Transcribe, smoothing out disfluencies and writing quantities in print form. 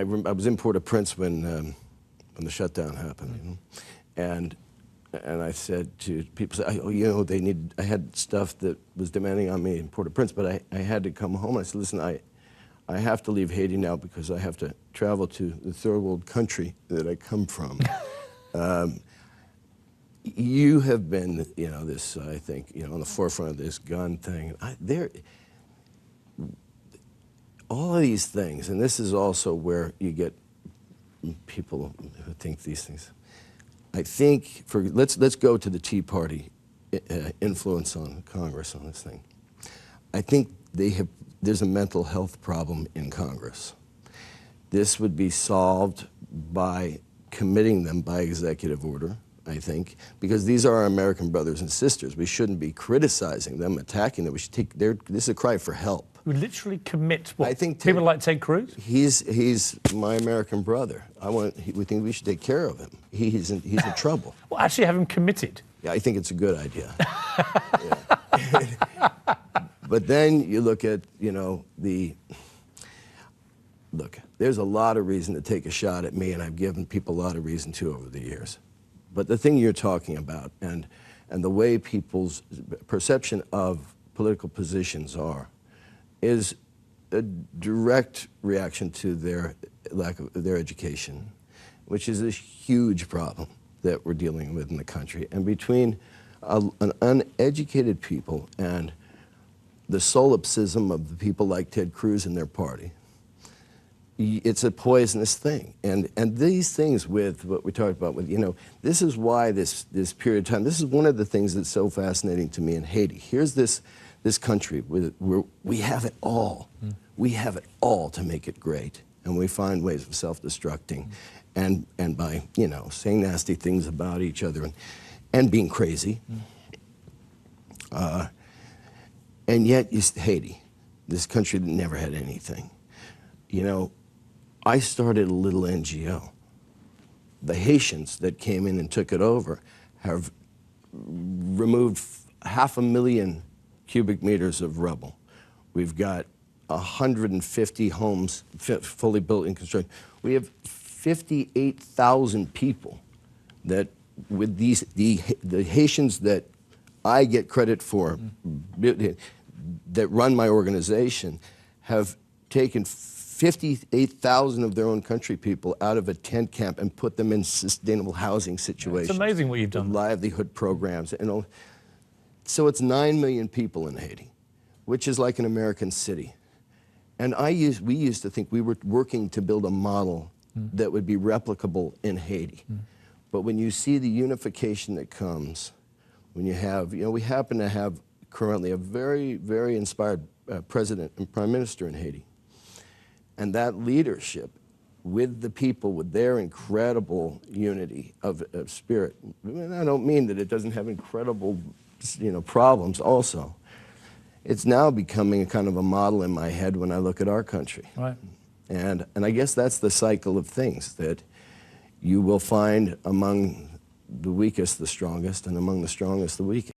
I was in Port-au-Prince when the shutdown happened, you know? and I said to people, oh, you know, I had stuff that was demanding on me in Port-au-Prince, but I had to come home. I said, listen, I have to leave Haiti now because I have to travel to the third world country that I come from. You have been, you know, this, I think, you know, on the forefront of this gun thing. All of these things, and this is also where you get people who think these things. I think, let's go to the Tea Party influence on Congress on this thing. I think there's a mental health problem in Congress. This would be solved by committing them by executive order, I think, because these are our American brothers and sisters. We shouldn't be criticizing them, attacking them. We should take this is a cry for help. We literally commit what? I think people like Ted Cruz? He's my American brother. We think we should take care of him. He's in trouble. Well, actually have him committed. Yeah, I think it's a good idea. But then you look at, you know, look, there's a lot of reason to take a shot at me, and I've given people a lot of reason to over the years. But the thing you're talking about and the way people's perception of political positions is a direct reaction to their lack of their education, which is a huge problem that we're dealing with in the country. And between an uneducated people and the solipsism of the people like Ted Cruz and their party, it's a poisonous thing. And these things with what we talked about with, you know, this is why this period of time, this is one of the things that's so fascinating to me in Haiti. Here's this country where we have it all. We have it all to make it great. And we find ways of self-destructing and by, you know, saying nasty things about each other and being crazy. And yet, Haiti, this country that never had anything. You know, I started a little NGO. The Haitians that came in and took it over have removed 500,000 cubic meters of rubble. We've got 150 homes fully built and constructed. We have 58,000 people that, with the Haitians that I get credit for, that run my organization, have taken 58,000 of their own country people out of a tent camp and put them in sustainable housing situations. It's amazing what you've done. Livelihood programs. And so it's 9 million people in Haiti, which is like an American city. And we used to think we were working to build a model that would be replicable in Haiti. But when you see the unification that comes, when you have, you know, we happen to have currently a very, very inspired president and prime minister in Haiti. And that leadership with the people, with their incredible unity of spirit. And I don't mean that it doesn't have incredible, you know, problems also. It's now becoming a kind of a model in my head when I look at our country. Right. And I guess that's the cycle of things, that you will find among the weakest the strongest, and among the strongest the weakest.